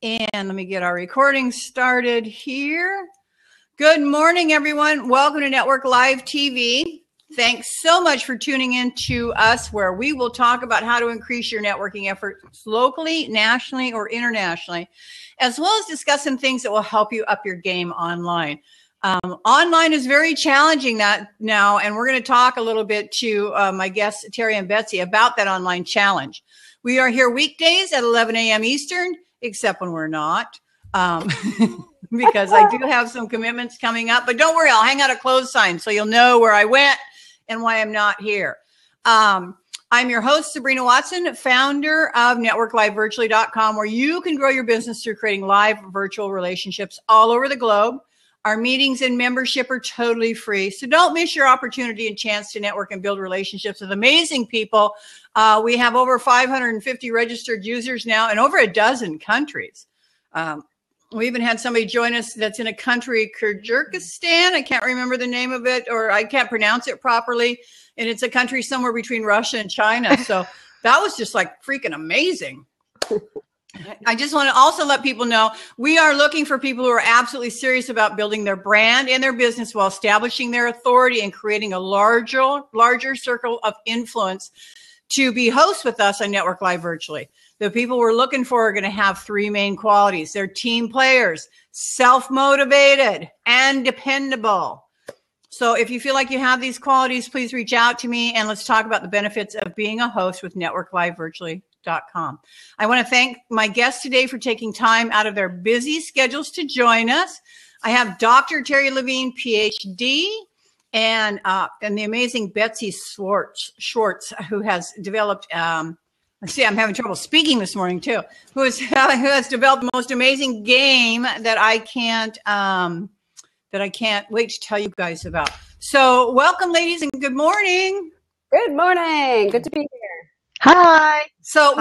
And let me get our recording started here. Good morning, everyone. Welcome to Network Live TV. Thanks so much for tuning in to us, where we will talk about how to increase your networking efforts locally, nationally, or internationally, as well as discuss some things that will help you up your game online. Online is very challenging now, and we're going to talk a little bit to my guests, Terry and Betsy, about that online challenge. We are here weekdays at 11 a.m. Eastern, except when we're not, because I do have some commitments coming up. But don't worry, I'll hang out a close sign so you'll know where I went and why I'm not here. I'm your host, Sabrina Watson, founder of NetworkLiveVirtually.com, where you can grow your business through creating live virtual relationships all over the globe. Our meetings and membership are totally free, so don't miss your opportunity and chance to network and build relationships with amazing people. We have over 550 registered users now in over a dozen countries. We even had somebody join us that's in a country, Kyrgyzstan. I can't remember the name of it, or I can't pronounce it properly. And it's a country somewhere between Russia and China. So that was just like freaking amazing. I just want to also let people know we are looking for people who are absolutely serious about building their brand and their business while establishing their authority and creating a larger circle of influence to be hosts with us on Network Live Virtually. The people we're looking for are going to have three main qualities. They're team players, self-motivated, and dependable. So if you feel like you have these qualities, please reach out to me and let's talk about the benefits of being a host with NetworkLiveVirtually.com. I want to thank my guests today for taking time out of their busy schedules to join us. I have Dr. Terry Levine, PhD, and the amazing Betsy Schwartz, who has developed, let's see, I'm having trouble speaking this morning too, who has developed the most amazing game that I can't wait to tell you guys about. So welcome, ladies, and good morning. Good morning. Good to be here. Hi. So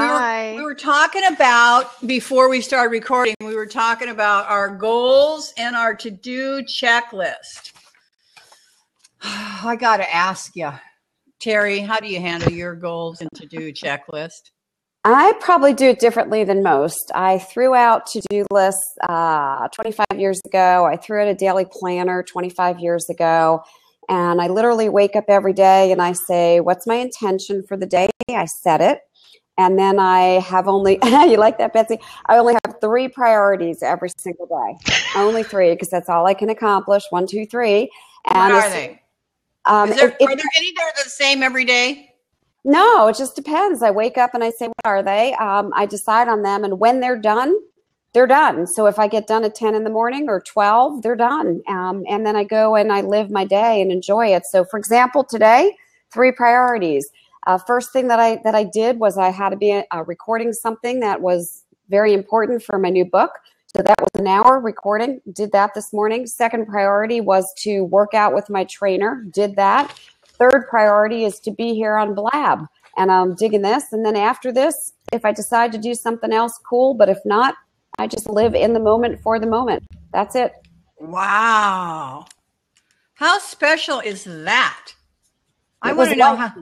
we were talking about, before we started recording, we were talking about our goals and our to-do checklist. I got to ask you, Terry, how do you handle your goals and to-do checklist? I probably do it differently than most. I threw out to-do lists 25 years ago. I threw out a daily planner 25 years ago. And I literally wake up every day and I say, what's my intention for the day? I set it. And then I have only, you like that, Betsy? I only have 3 priorities every single day. Only 3, because that's all I can accomplish. 1, 2, 3. And what are they? Are there any that are the same every day? No, it just depends. I wake up and I say, what are they? I decide on them. And when they're done, they're done. So if I get done at 10 in the morning or 12, they're done. And then I go and I live my day and enjoy it. So for example, today, 3 priorities. First thing that I did was I had to be recording something that was very important for my new book. So that was an hour recording. Did that this morning. Second priority was to work out with my trainer. Did that. Third priority is to be here on Blab. And I'm digging this. And then after this, if I decide to do something else, cool. But if not, I just live in the moment for the moment. That's it. Wow. How special is that? I want to know how.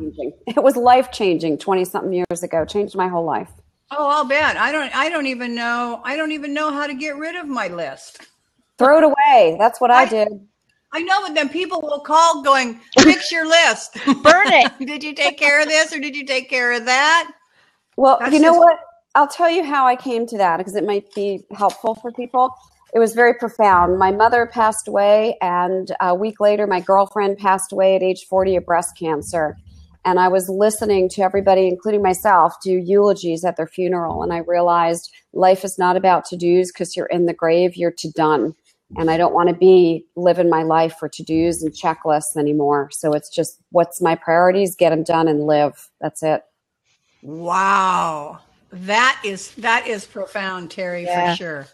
It was life-changing 20-something years ago. Changed my whole life. Oh, I'll bet. I don't even know how to get rid of my list. Throw it away. That's what I did. I know, but then people will call going, fix your list. Burn it. Did you take care of this or did you take care of that? Well, you know what? I'll tell you how I came to that because it might be helpful for people. It was very profound. My mother passed away, and a week later, my girlfriend passed away at age 40 of breast cancer. And I was listening to everybody, including myself, do eulogies at their funeral. And I realized life is not about to-dos because you're in the grave, you're to-done. And I don't want to be living my life for to-dos and checklists anymore. So it's just, what's my priorities? Get them done and live. That's it. Wow. That is profound, Terry, for sure.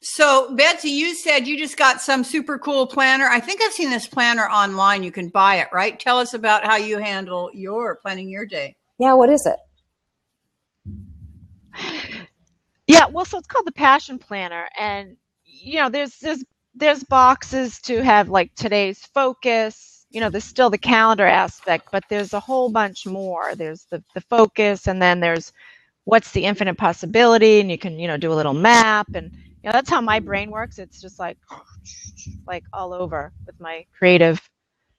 So, Betsy, you said you just got some super cool planner. I think I've seen this planner online. You can buy it, right? Tell us about how you handle planning your day. Yeah, what is it? Yeah, well, so it's called the Passion Planner, and there's boxes to have like today's focus. There's still the calendar aspect, but there's a whole bunch more. There's the focus, and then there's what's the infinite possibility, and you can, do a little map, and that's how my brain works. It's just like all over with my creative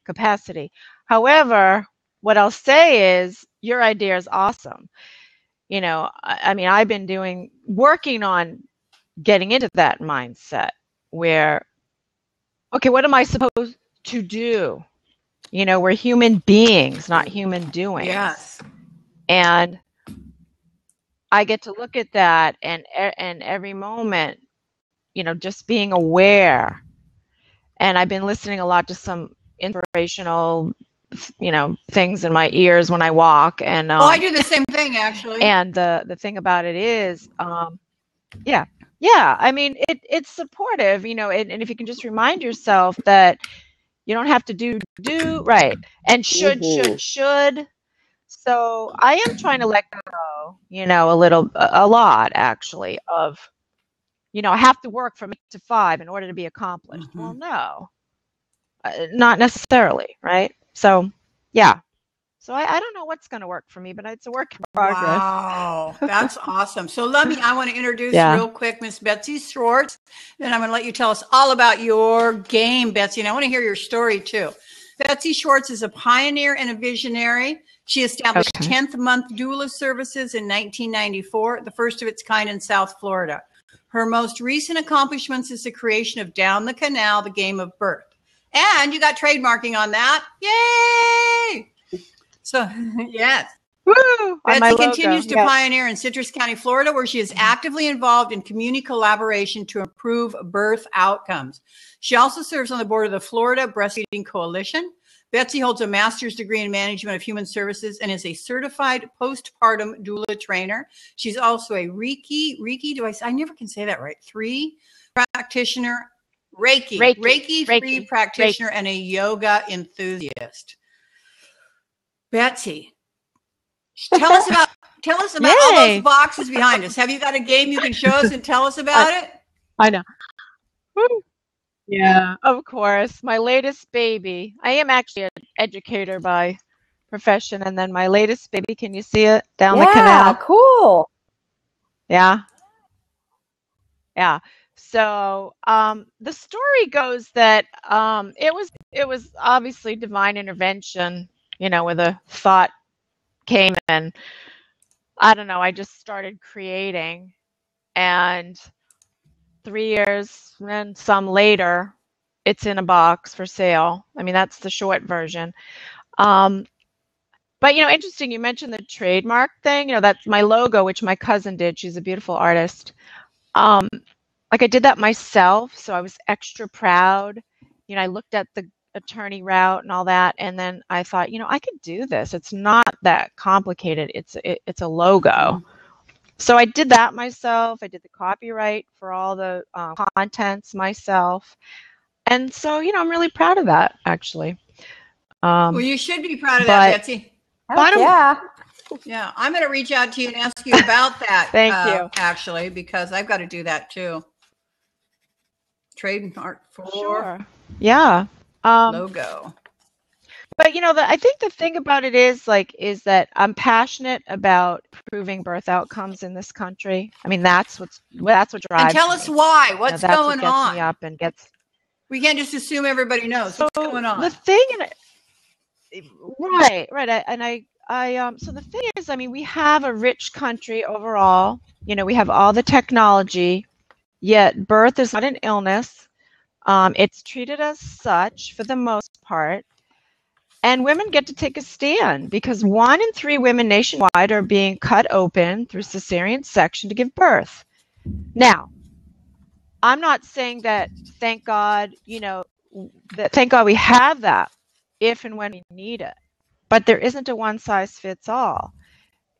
capacity. However, what I'll say is your idea is awesome. I mean, I've been working on getting into that mindset where, okay, what am I supposed to do? We're human beings, not human doings. Yes. And I get to look at that and every moment, just being aware. And I've been listening a lot to some inspirational, things in my ears when I walk. And I do the same thing, actually. And the thing about it is, yeah. I mean, it's supportive, and if you can just remind yourself that you don't have to do right and should. So I am trying to let go, a lot actually of, I have to work from 8 to 5 in order to be accomplished. Mm-hmm. Well, no, not necessarily, right? So, yeah. So I don't know what's going to work for me, but it's a work in progress. Wow, that's awesome. So I want to introduce real quick Miss Betsy Schwartz. Then I'm going to let you tell us all about your game, Betsy. And I want to hear your story too. Betsy Schwartz is a pioneer and a visionary. She established 10th month doula services in 1994, the first of its kind in South Florida. Her most recent accomplishments is the creation of Down the Canal, the Game of Birth. And you got trademarking on that. Yay! So, yes. Woo! Betsy continues to pioneer in Citrus County, Florida, where she is actively involved in community collaboration to improve birth outcomes. She also serves on the board of the Florida Breastfeeding Coalition. Betsy holds a master's degree in management of human services and is a certified postpartum doula trainer. She's also a Reiki, I never can say that right, 3 practitioner, Reiki 3 practitioner, and a yoga enthusiast. Betsy, tell us about all those boxes behind us. Have you got a game you can show us and tell us about it? I know. Woo. Yeah, of course. My latest baby. I am actually an educator by profession, and then my latest baby. Can you see it down the canal? Yeah, cool. Yeah. So the story goes that it was obviously divine intervention. Where the thought came, and I don't know, I just started creating, and 3 years and some later, it's in a box for sale. I mean, that's the short version. But interesting, you mentioned the trademark thing. That's my logo, which my cousin did. She's a beautiful artist. I did that myself, so I was extra proud. I looked at the attorney route and all that, and then I thought, I could do this. It's not that complicated. It's a logo. So I did that myself. I did the copyright for all the contents myself, and so I'm really proud of that, actually. Well, you should be proud of that, Betsy. Yeah, I'm going to reach out to you and ask you about that. Thank you. Actually, because I've got to do that too. Trademark for logo. But I think the thing about it is that I'm passionate about improving birth outcomes in this country. I mean, that's what drives me. And tell us why. What's going on? Me up and we can't just assume everybody knows what's going on. The thing, right, so the thing is, I mean, we have a rich country overall. We have all the technology, yet birth is not an illness. It's treated as such for the most part. And women get to take a stand because 1 in 3 women nationwide are being cut open through cesarean section to give birth. Now, I'm not saying that, thank God, thank God we have that if and when we need it. But there isn't a one-size-fits-all.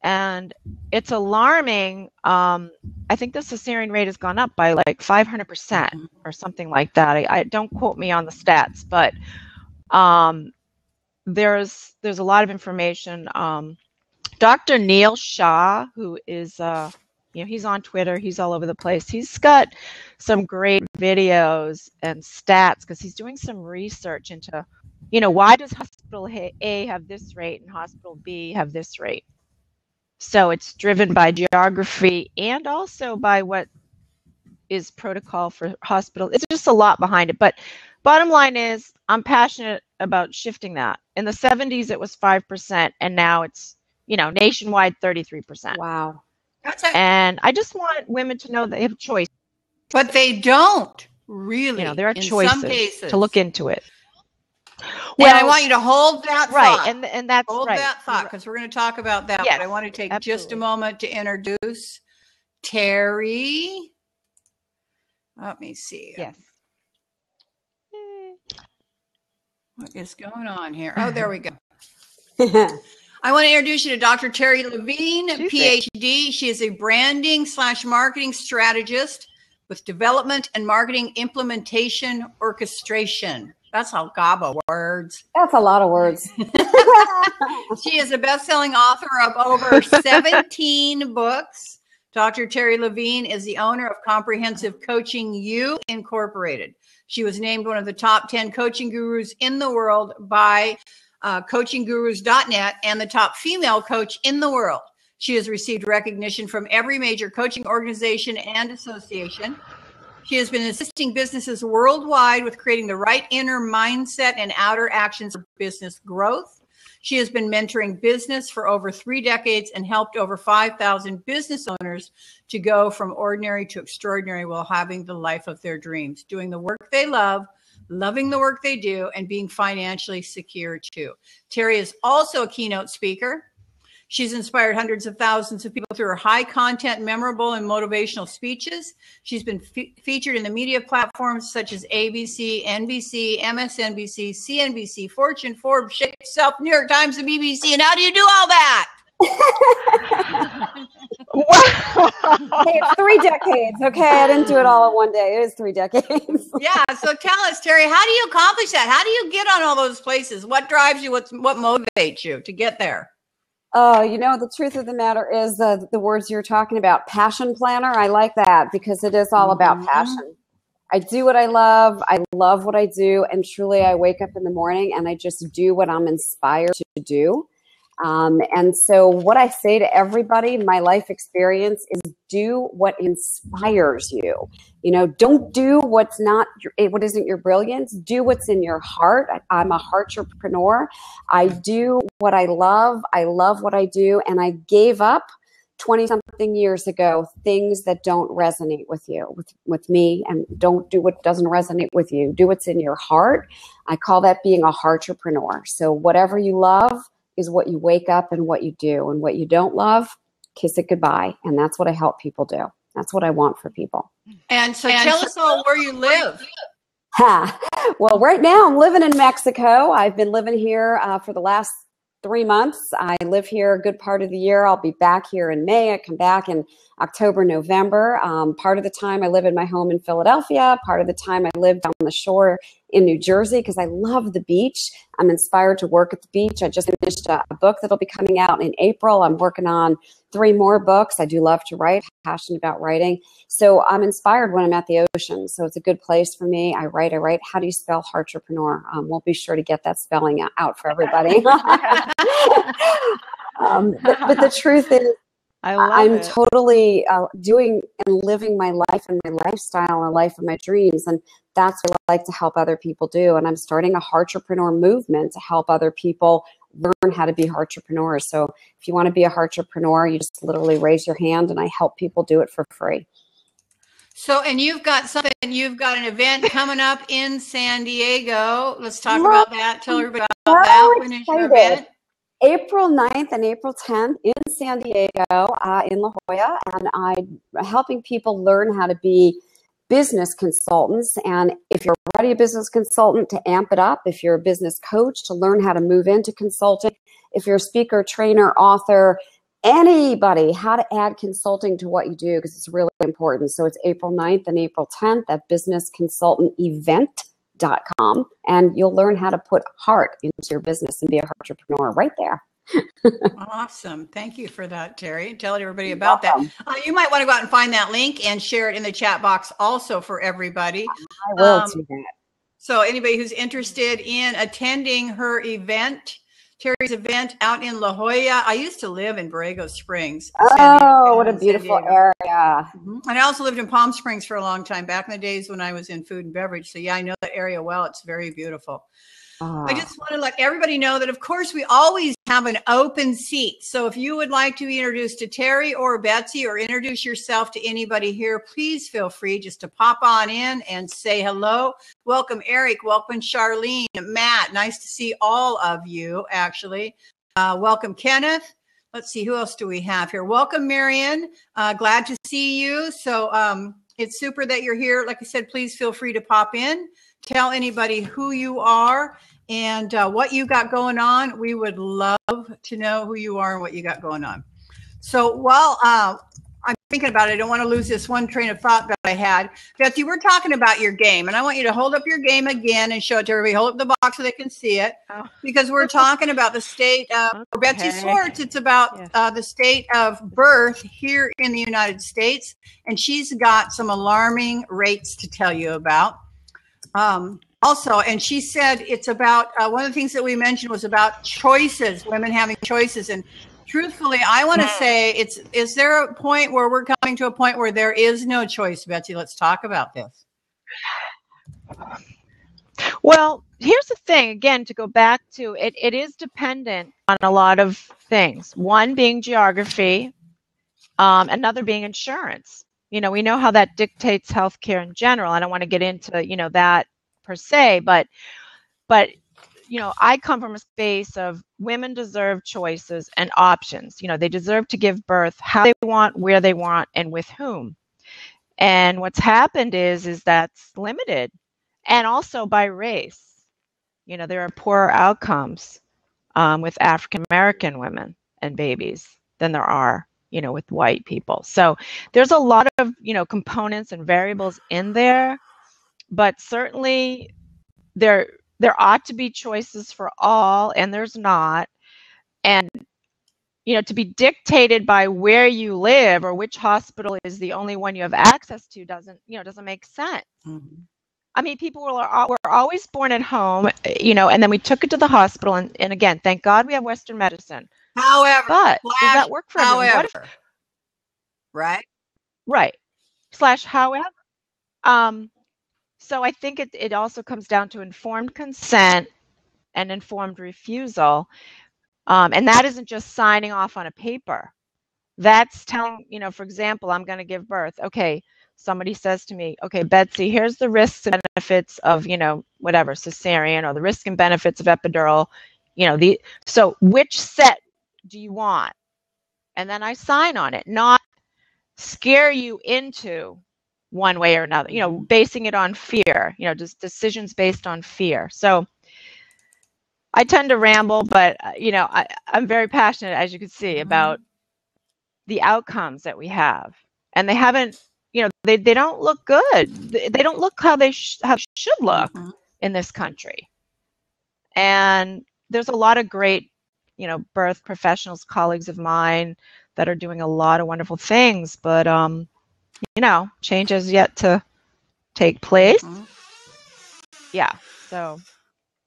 And it's alarming. I think the cesarean rate has gone up by 500% or something like that. I don't quote me on the stats, but there's a lot of information. Dr. Neil Shah, who is he's on Twitter, he's all over the place. He's got some great videos and stats because he's doing some research into, why does hospital A have this rate and hospital B have this rate? So it's driven by geography and also by what is protocol for hospital. It's just a lot behind it. But bottom line is, I'm passionate about shifting that. In the 70s, it was 5%, and now it's, nationwide 33%. Wow. And I just want women to know they have a choice. But they don't really. There are in choices some cases. to look into it. Well, and I want you to hold that right, thought. and that's hold right. that thought, because we're going to talk about that. Yes, but I want to take just a absolutely. moment to introduce Terry. Let me see. Yes. What is going on here? Oh, there we go. I want to introduce you to Dr. Terry Levine, PhD. She is a branding/marketing strategist with development and marketing implementation orchestration. That's all gobbo words. That's a lot of words. She is a best-selling author of over 17 books. Dr. Terry Levine is the owner of Comprehensive Coaching U Incorporated. She was named one of the top 10 coaching gurus in the world by coachinggurus.net and the top female coach in the world. She has received recognition from every major coaching organization and association. She has been assisting businesses worldwide with creating the right inner mindset and outer actions for business growth. She has been mentoring business for over 3 decades and helped over 5,000 business owners to go from ordinary to extraordinary while having the life of their dreams, doing the work they love, loving the work they do, and being financially secure too. Terry is also a keynote speaker. She's inspired hundreds of thousands of people through her high content, memorable, and motivational speeches. She's been featured in the media platforms such as ABC, NBC, MSNBC, CNBC, Fortune, Forbes, Shake Yourself, New York Times, and BBC. And how do you do all that? Hey, it's 3 decades. Okay, I didn't do it all in one day. It is 3 decades. Yeah. So tell us, Terry, how do you accomplish that? How do you get on all those places? What drives you? What motivates you to get there? Oh, the truth of the matter is the words you're talking about, passion planner. I like that because it is all about passion. I do what I love. I love what I do. And truly, I wake up in the morning and I just do what I'm inspired to do. And so what I say to everybody, my life experience is do what inspires you. Don't do what isn't your brilliance. Do what's in your heart. I'm a heartrepreneur. I do what I love. I love what I do. And I gave up 20 something years ago things that don't resonate with you, with me, and don't do what doesn't resonate with you. Do what's in your heart. I call that being a heartrepreneur. So whatever you love is what you wake up and what you do, and what you don't love, kiss it goodbye. And that's what I help people do. That's what I want for people. And so tell us all where you live. Well, right now I'm living in Mexico. I've been living here for the last 3 months. I live here a good part of the year. I'll be back here in May. I come back in October, November. Part of the time I live in my home in Philadelphia. Part of the time I live down the shore in New Jersey because I love the beach. I'm inspired to work at the beach. I just finished a book that'll be coming out in April. I'm working on 3 more books. I do love to write, passionate about writing. So I'm inspired when I'm at the ocean. So it's a good place for me. I write. How do you spell heartrepreneur? We'll be sure to get that spelling out for everybody. But the truth is, I'm totally doing and living my life and my lifestyle and the life of my dreams. And that's what I like to help other people do. And I'm starting a heartrepreneur movement to help other people learn how to be heartrepreneurs. So if you want to be a heartrepreneur, you just literally raise your hand and I help people do it for free. So, and you've got an event coming up in San Diego. Let's talk about that. Tell everybody about that. When is your event? April 9th and April 10th in San Diego, in La Jolla, and I'm helping people learn how to be business consultants. And if you're already a business consultant, to amp it up. If you're a business coach, to learn how to move into consulting. If you're a speaker, trainer, author, anybody, how to add consulting to what you do, because it's really important. So it's April 9th and April 10th at businessconsultantevent.com, and you'll learn how to put heart into your business and be a heartrepreneur right there. Awesome. Thank you for that, Terry. Tell everybody about that. You might want to go out and find that link and share it in the chat box also for everybody. I will do that. So anybody who's interested in attending her event, Terry's event out in La Jolla. I used to live in Borrego Springs. Oh, what a beautiful area. And I also lived in Palm Springs for a long time, back in the days when I was in food and beverage. So yeah, I know the area well. It's very beautiful. I just want to let everybody know that, of course, we always have an open seat. So if you would like to be introduced to Terry or Betsy or introduce yourself to anybody here, please feel free just to pop on in and say hello. Welcome, Eric. Welcome, Charlene, Matt. Nice to see all of you, actually. Welcome, Kenneth. Let's see, who else do we have here? Welcome, Marion. Glad to see you. So it's super that you're here. Like I said, please feel free to pop in. Tell anybody who you are and what you got going on. We would love to know who you are and what you got going on. So while I'm thinking about it, I don't want to lose this one train of thought that I had. Betsy, we're talking about your game, and I want you to hold up your game again and show it to everybody. Hold up the box so they can see it, because we're talking about the state of Betsy Swartz. It's about the state of birth here in the United States, and she's got some alarming rates to tell you about. Also, and she said it's about, one of the things that we mentioned was about choices, women having choices. And truthfully, I want to say is there a point where we're coming to a point where there is no choice, Betsy? Let's talk about this. Well, here's the thing, again, to go back to it, it is dependent on a lot of things. One being geography, another being insurance. You know, we know how that dictates healthcare in general. I don't want to get into, you know, that per se, but, you know, I come from a space of women deserve choices and options. You know, they deserve to give birth how they want, where they want, and with whom. And what's happened is that's limited. And also by race. You know, there are poorer outcomes with African American women and babies than there are, you know, with white people. So there's a lot of, you know, components and variables in there, but certainly there ought to be choices for all, and there's not. And, you know, to be dictated by where you live or which hospital is the only one you have access to doesn't make sense. Mm-hmm. I mean, people were always born at home, you know, and then we took it to the hospital. And again, thank God we have Western medicine. However, but does that work for everyone? However, right? Right. However. So I think it also comes down to informed consent and informed refusal. And that isn't just signing off on a paper. That's telling, you know, for example, I'm going to give birth. Okay, somebody says to me, okay, Betsy, here's the risks and benefits of, you know, whatever, cesarean, or the risks and benefits of epidural, you know, so which set do you want? And then I sign on it, not scare you into one way or another, you know, basing it on fear, you know, just decisions based on fear. So I tend to ramble, but, you know, I'm very passionate, as you can see, about the outcomes that we have. And they haven't, you know, they don't look good. They don't look how they should look in this country. And there's a lot of great, you know, birth professionals, colleagues of mine that are doing a lot of wonderful things, but, you know, change has yet to take place. Yeah. So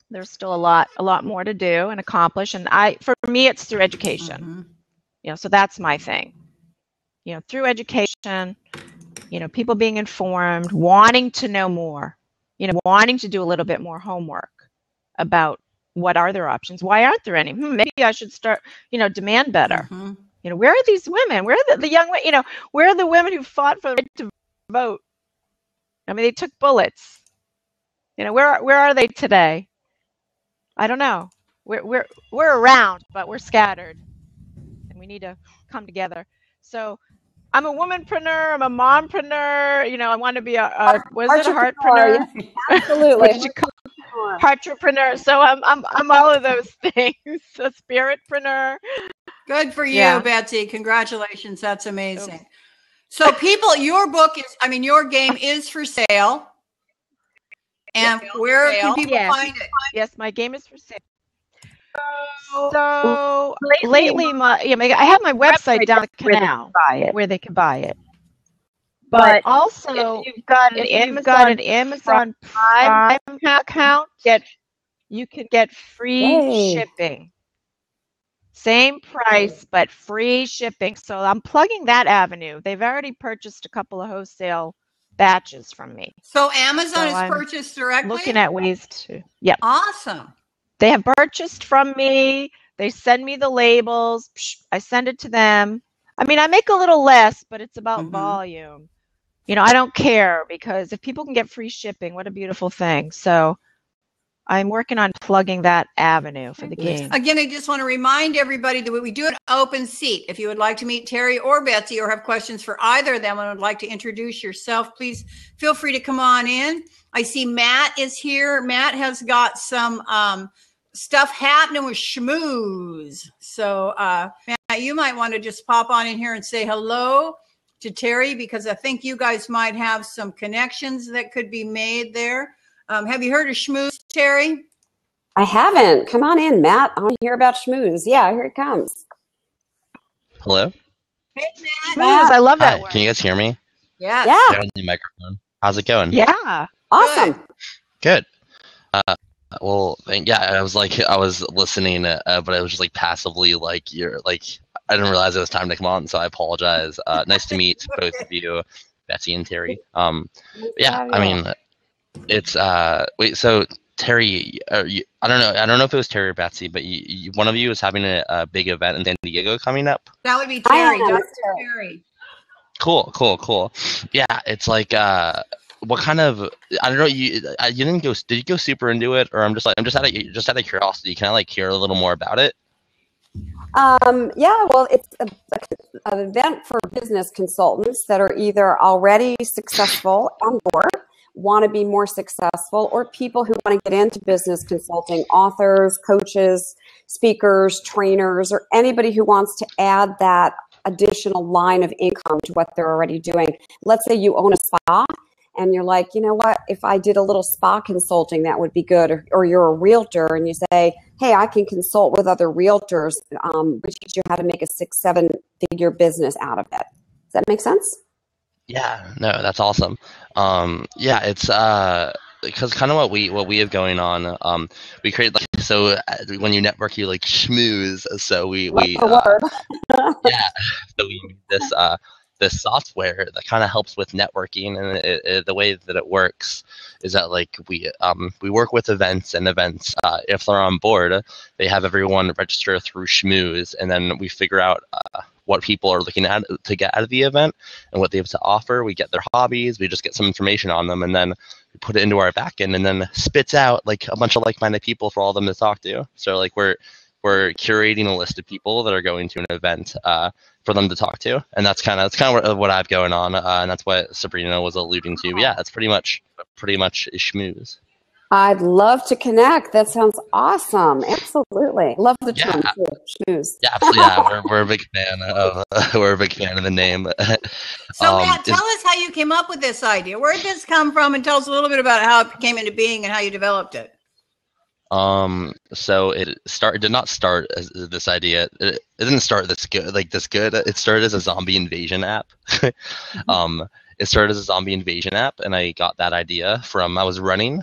there's still a lot more to do and accomplish. And for me, it's through education, you know, so that's my thing, you know, through education, you know, people being informed, wanting to know more, you know, wanting to do a little bit more homework about what are their options? Why aren't there any? Maybe I should start, you know, demand better. You know, where are these women? Where are the young women? You know, where are the women who fought for the right to vote? I mean, they took bullets. You know, where are they today? I don't know. We're around, but we're scattered, and we need to come together. So, I'm a womanpreneur. I'm a mompreneur. You know, I want to be a heartpreneur? Absolutely. What did you call it? Heartrepreneur. So I'm all of those things. A spiritpreneur. Good for you, Betsy. Congratulations. That's amazing. So people, your game is for sale. And where can people find it? Yes, my game is for sale. So lately, I have my website down the canal where they can buy it. But also, if you've got an Amazon Prime account, you can get free shipping. Same price, but free shipping. So I'm plugging that avenue. They've already purchased a couple of wholesale batches from me. So Amazon So is I'm purchased directly? looking at ways to, yep. Awesome. They have purchased from me. They send me the labels. I send it to them. I mean, I make a little less, but it's about volume. You know, I don't care, because if people can get free shipping, what a beautiful thing. So I'm working on plugging that avenue for the game. Again, I just want to remind everybody that we do an open seat. If you would like to meet Terry or Betsy or have questions for either of them and would like to introduce yourself, please feel free to come on in. I see Matt is here. Matt has got some stuff happening with Schmooze. So Matt, you might want to just pop on in here and say hello to Terry, because I think you guys might have some connections that could be made there. Have you heard of Schmooze, Terry? I haven't. Come on in, Matt. I want to hear about Schmooze. Yeah, here it comes. Hello? Hey, Matt. Schmooze, I love that Hi, word. can you guys hear me? Yes. Yeah. Got a new microphone. How's it going? Yeah. Awesome. Good. Well, I was listening, but I was just like passively like, I didn't realize it was time to come on, so I apologize. Nice to meet both of you, Betsy and Terry. Yeah, I mean, it's wait, so Terry, I don't know if it was Terry or Betsy, but one of you is having a big event in San Diego coming up. That would be Terry. I am. Dr. Terry. Cool. Yeah, it's like what kind of, I don't know, you didn't go, did you go super into it, or I'm just out of curiosity, can I like hear a little more about it? Yeah, well, it's an event for business consultants that are either already successful on board, want to be more successful, or people who want to get into business consulting, authors, coaches, speakers, trainers, or anybody who wants to add that additional line of income to what they're already doing. Let's say you own a spa and you're like, you know what, if I did a little spa consulting, that would be good. Or you're a realtor and you say, hey, I can consult with other realtors, which teach you how to make a 6-7 figure business out of it. Does that make sense? Yeah, no, that's awesome. Yeah, it's because kind of what we have going on. We create when you network, you like schmooze. So we yeah, so we use this software that kind of helps with networking, and the way that it works is that like we work with events, and events if they're on board, they have everyone register through Schmooze, and then we figure out what people are looking at to get out of the event and what they have to offer. We get their hobbies, we just get some information on them, and then we put it into our backend, and then spits out like a bunch of like-minded people for all of them to talk to. So like we're curating a list of people that are going to an event for them to talk to, and that's kind of what I've going on, and that's what Sabrina was alluding to. But yeah, it's pretty much schmooze. I'd love to connect. That sounds awesome. Absolutely. Love the term too, schmooze. Yeah, absolutely. Yeah, we're a big fan of the name. So Matt, tell us how you came up with this idea. Where did this come from? And tell us a little bit about how it came into being and how you developed it. So it did not start as this idea. It didn't start this good. It started as a zombie invasion app. It started as a zombie invasion app, and I got that idea from I was running,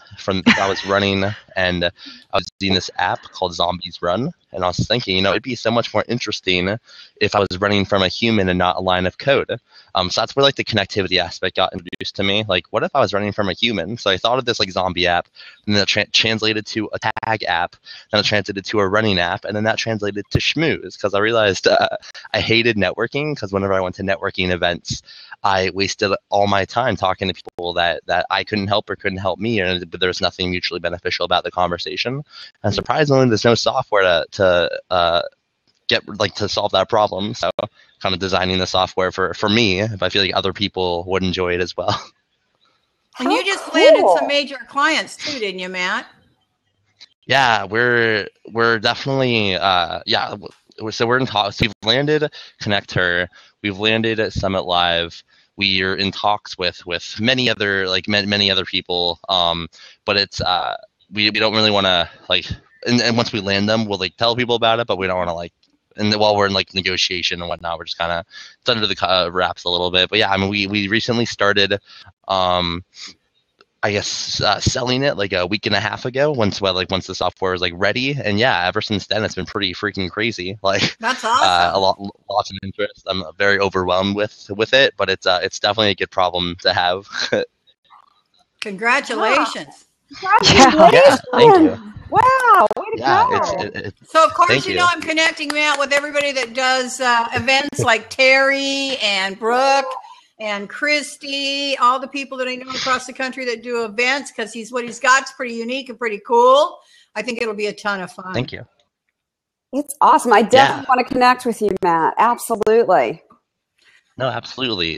and I was using this app called Zombies Run, and I was thinking, it'd be so much more interesting if I was running from a human and not a line of code. So that's where like the connectivity aspect got introduced to me. Like, what if I was running from a human? So I thought of this like zombie app, and then it translated to a tag app, then it translated to a running app, and then that translated to Schmooze, because I realized I hated networking, because whenever I went to networking events, I wasted all my time talking to people that I couldn't help or couldn't help me, but there's nothing mutually beneficial about the conversation. And surprisingly, there's no software to solve that problem. So kind of designing the software for me, but I feel like other people would enjoy it as well. And you just landed some major clients too, didn't you, Matt? Yeah, we're definitely So we're in talks. We've landed Connect.her. We've landed at Summit Live. We are in talks with many other many other people. But it's we don't really want to and once we land them, we'll tell people about it. But we don't want to and while we're in negotiation and whatnot, we're just kind of it's under the wraps a little bit. But yeah, I mean we recently started. I guess selling it like a week and a half ago once the software was like ready, and yeah, ever since then it's been pretty freaking crazy. Like That's awesome. lots of interest. I'm very overwhelmed with it, but it's definitely a good problem to have. Congratulations. Congratulations. Yeah, thank you. Wow, way to Yeah, go. So of course, Thank you you. know, I'm connecting Matt with everybody that does events like Terry and Brooke and Christy, all the people that I know across the country that do events, because what he's got is pretty unique and pretty cool. I think it'll be a ton of fun. Thank you. It's awesome. I definitely want to connect with you, Matt. Absolutely. No, absolutely.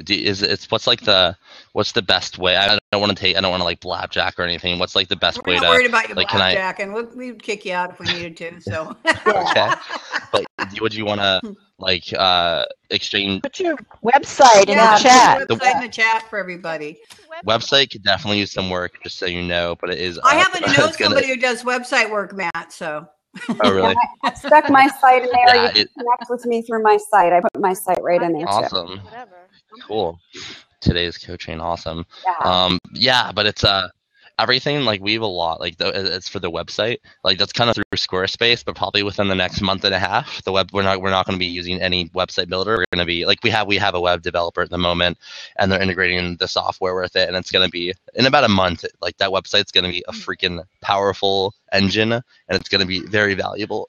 What's the best way? I don't want to like blackjack or anything. What's like the best We're way not to worried about you like? Can I? blackjack, and we'd kick you out if we needed to. So Okay. But would you want to like exchange? Put your website in yeah, the chat. put the website in the chat for everybody. Website could definitely use some work, just so you know. But it is. I happen to know it's gonna- somebody who does website work, Matt. So Oh, really? I stuck my site in there. Yeah, You can connect with me through my site. I put my site right in there too. Awesome. Cool. Today's coaching, awesome. Yeah. Yeah, but it's everything like we have a lot like it's for the website, like that's kind of through Squarespace, but probably within the next month and a half, we're not going to be using any website builder. We're going to be like we have a web developer at the moment, and they're integrating the software with it, and it's going to be in about a month. Like that website's going to be a freaking powerful engine, and it's going to be very valuable.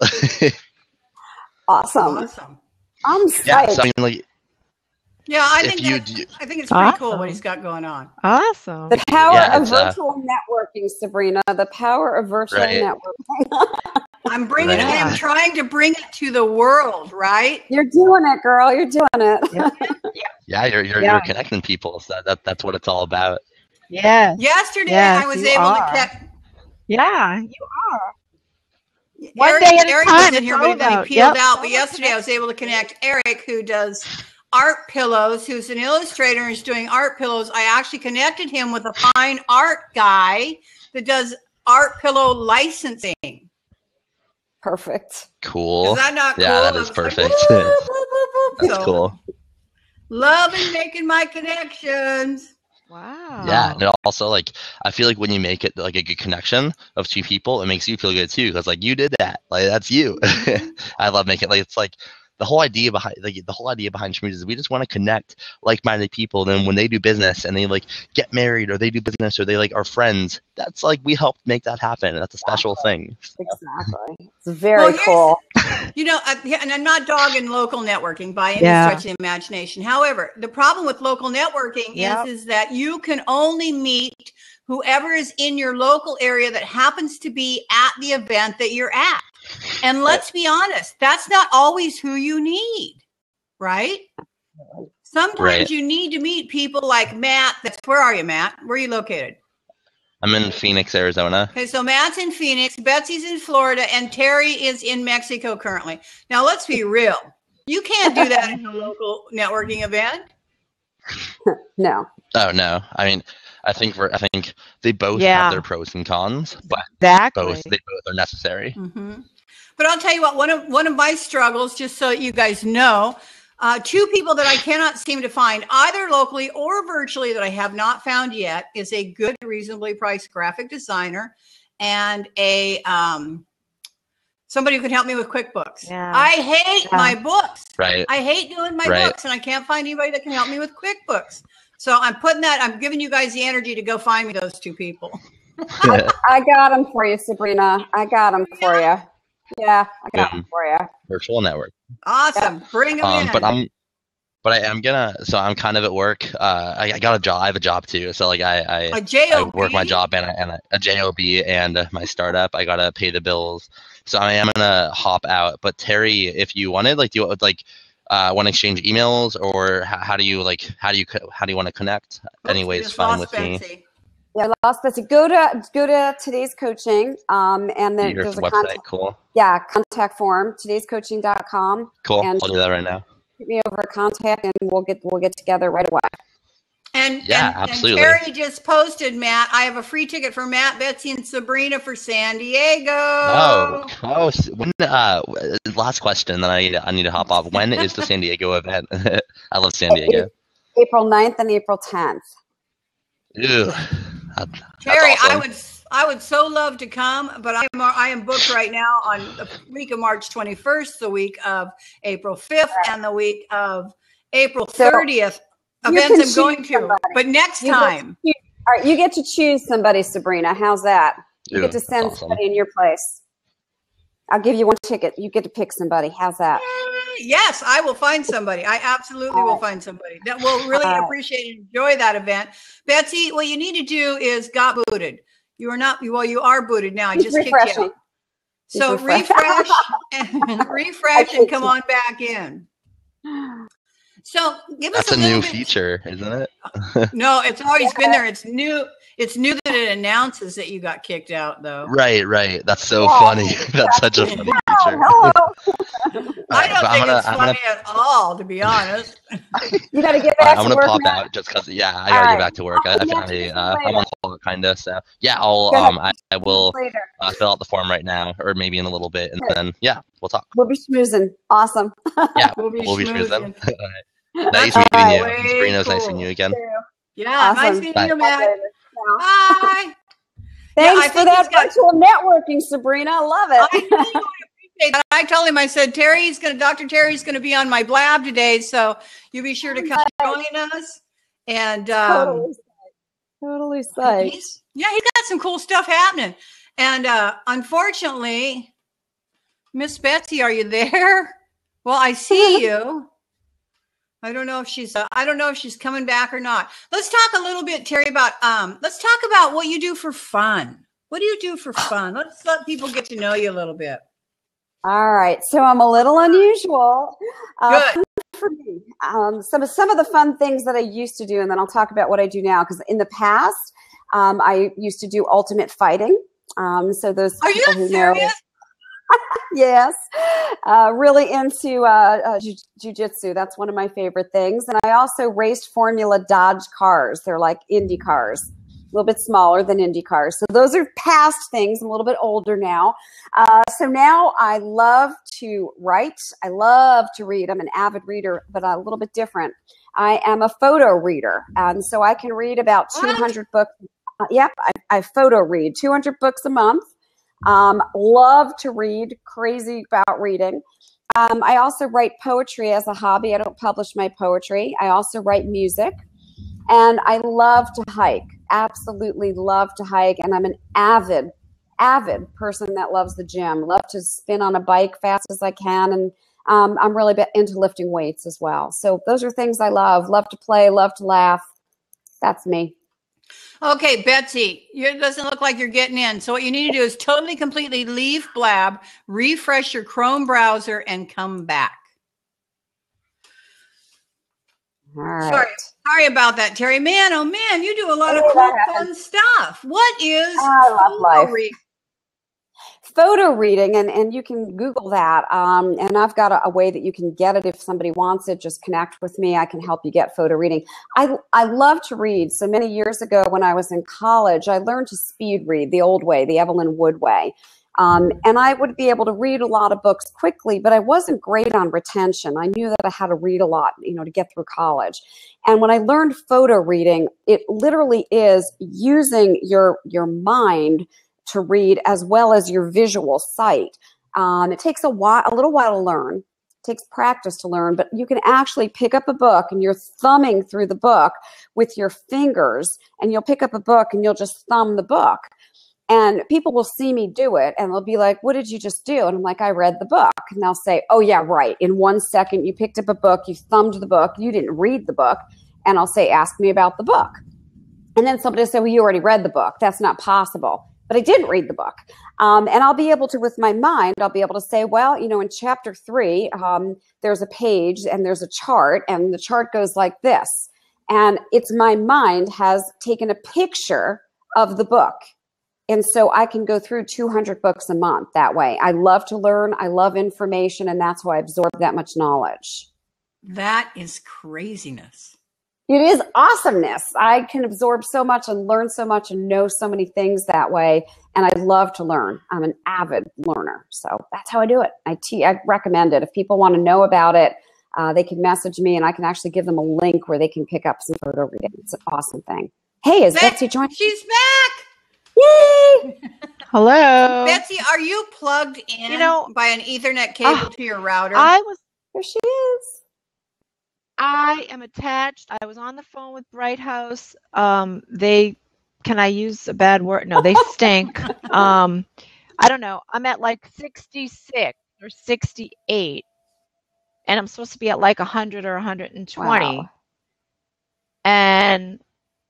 Awesome. I'm psyched. Yeah, so I mean, like, yeah, I If think you I think it's pretty cool Awesome. what he's got going on. Awesome. The power Yeah, of it's, virtual networking, Sabrina. The power of virtual Right. networking. I'm bringing Right. I'm trying to bring it to the world, right? You're doing it, girl. You're doing it. yeah, you're connecting people, so that's what it's all about. Yes. Yesterday, Yes, I was you able are. to catch. Yeah, you are. One Eric, day at a Eric time, was in it's here, but all then he about- peeled yep. out. But yesterday, I was able to connect Eric, who does art pillows, who's an illustrator and is doing art pillows. I actually connected him with a fine art guy that does art pillow licensing. Perfect. Cool. Is that not cool? Yeah, that I is was like, perfect. whoop, whoop, whoop, whoop. That's So, cool. Loving making my connections. Wow. Yeah, and it also like I feel like when you make it like a good connection of two people, it makes you feel good too, because like you did that, like that's you. I love making like it's like the whole idea behind Schmooze is we just want to connect like-minded people. Then when they do business and they like get married or they do business or they like are friends, that's like we helped make that happen. That's a special thing. Exactly. It's very Well, here's- cool. You know, and I'm not dogging local networking by any Yeah. stretch of the imagination. However, the problem with local networking Yep. is that you can only meet whoever is in your local area that happens to be at the event that you're at. And let's be honest, that's not always who you need, right? Sometimes Right. you need to meet people like Matt. Where are you, Matt? Where are you located? I'm in Phoenix, Arizona. Okay, so Matt's in Phoenix, Betsy's in Florida, and Terry is in Mexico currently. Now, let's be real. You can't do that in a local networking event. No. Oh no, I mean, I think they both Yeah. have their pros and cons, but Exactly. they both are necessary. Mm-hmm. But I'll tell you what, one of my struggles, just so you guys know, two people that I cannot seem to find either locally or virtually that I have not found yet is a good, reasonably priced graphic designer and a somebody who can help me with QuickBooks. Yeah. I hate Yeah. my books. Right. I hate doing my Right. books, and I can't find anybody that can help me with QuickBooks. So I'm giving you guys the energy to go find me those two people. I got them for you, Sabrina. I got them for you. Yeah, I got them for you. Virtual network. Awesome. Bring them in. But I'm kind of at work. I got a job. I have a job too. So like a I job. work my job and a job and my startup. I gotta pay the bills. So I am gonna hop out. But Terry, if you wanted, like, do you want to exchange emails, or how do you want to connect? Anyways, Just fine lost with me. Betsy. Yeah, lost Betsy. Go to today's coaching. And then Your there's a website. Cool. contact form, today'scoaching.com. Cool. And I'll do that right now. Hit me over a contact and we'll get together right away. And Yeah, and absolutely. Terry just posted, Matt, I have a free ticket for Matt, Betsy, and Sabrina for San Diego. Oh, close. When last question, then I need to hop off. When is the San Diego event? I love San Diego. April 9th and April 10th. Ew. That's Terry, awesome. I would so love to come, but I am booked right now on the week of March 21st, the week of April 5th, and the week of April 30th. You Events can I'm going choose to, somebody. but next You get time. to choose- All right, you get to choose somebody, Sabrina. How's that? You Ooh, get to send that's awesome. somebody in your place. I'll give you one ticket. You get to pick somebody. How's that? Yes, I will find somebody. I absolutely will find somebody that will really appreciate and enjoy that event. Betsy, what you need to do is got booted. You are not, well, you are booted now. I He's just kicked you refreshing. out. So refresh. refresh and come on back in. So give us That's a little new bit. feature, isn't it? No, it's always been there. It's new. It's new that it announces that you got kicked out, though. Right. That's so funny. That's such a funny feature. Hello. I don't but think it's funny at all, to be honest. You got to get All back right, I'm to gonna work pop now. out just because. Yeah, I gotta All get back to work. I'll connect with you I'm later. on call, kinda. So yeah, I'll I will Later. fill out the form right now, or maybe in a little bit, and then yeah, we'll talk. We'll be schmoozing. Awesome. Yeah, We'll be schmoozing. schmoozing. Nice That's meeting you. way Sabrina, it was nice cool. meeting you again. Yeah, nice Awesome. meeting you, Bye. Matt. Bye. Thanks I for think that he's got- virtual networking, Sabrina. I love it. I really appreciate that. I told him, I said, Dr. Terry's going to be on my blab today, so you be sure to come join us. And Totally psyched. he's got some cool stuff happening. And unfortunately, Miss Betsy, are you there? Well, I see you. I don't know if she's coming back or not. Let's talk a little bit, Terry, about what you do for fun. What do you do for fun? Let's let people get to know you a little bit. All right. So I'm a little unusual. Good. For me. Some of the fun things that I used to do, and then I'll talk about what I do now. Because in the past, I used to do ultimate fighting. So those Are you people who serious? know, yes, really into jujitsu. That's one of my favorite things. And I also raced Formula Dodge cars. They're like Indy cars, a little bit smaller than Indy cars. So those are past things. I'm a little bit older now. So now I love to write. I love to read. I'm an avid reader, but a little bit different. I am a photo reader. And so I can read about 200 books. Yep, I photo read 200 books a month. Love to read, crazy about reading. I also write poetry as a hobby. I don't publish my poetry. I also write music. And I love to hike, absolutely love to hike. And I'm an avid person that loves the gym, love to spin on a bike fast as I can. And I'm really into lifting weights as well. So those are things I love to play, love to laugh. That's me. Okay, Betsy, it doesn't look like you're getting in. So what you need to do is totally, completely leave Blab, refresh your Chrome browser, and come back. All right. Sorry about that, Terry. Man, oh man, you do a lot of cool, fun stuff. What is life. Photo reading, and you can Google that. And I've got a way that you can get it if somebody wants it. Just connect with me. I can help you get photo reading. I love to read. So many years ago when I was in college, I learned to speed read the old way, the Evelyn Wood way. And I would be able to read a lot of books quickly, but I wasn't great on retention. I knew that I had to read a lot, to get through college. And when I learned photo reading, it literally is using your mind to read as well as your visual sight. It takes a little while to learn. It takes practice to learn, but you can actually pick up a book and you're thumbing through the book with your fingers, and you'll pick up a book and you'll just thumb the book. And people will see me do it and they'll be like, what did you just do? And I'm like, I read the book. And they'll say, oh yeah, right. In 1 second, you picked up a book, you thumbed the book, you didn't read the book. And I'll say, ask me about the book. And then somebody will say, well, you already read the book. That's not possible. But I didn't read the book. And I'll be able to, with my mind, I'll be able to say, well, in chapter 3, there's a page and there's a chart, and the chart goes like this. And it's my mind has taken a picture of the book. And so I can go through 200 books a month that way. I love to learn. I love information. And that's why I absorb that much knowledge. That is craziness. It is awesomeness. I can absorb so much and learn so much and know so many things that way. And I love to learn. I'm an avid learner. So that's how I do it. I recommend it. If people want to know about it, they can message me and I can actually give them a link where they can pick up some photo reading. It's an awesome thing. Hey, is Betsy joining? She's back. Yay! Hello. Betsy, are you plugged in by an Ethernet cable to your router? There she is. I am attached. I was on the phone with Bright House. Can I use a bad word? No, they stink. I don't know. I'm at like 66 or 68, and I'm supposed to be at like 100 or 120. Wow. And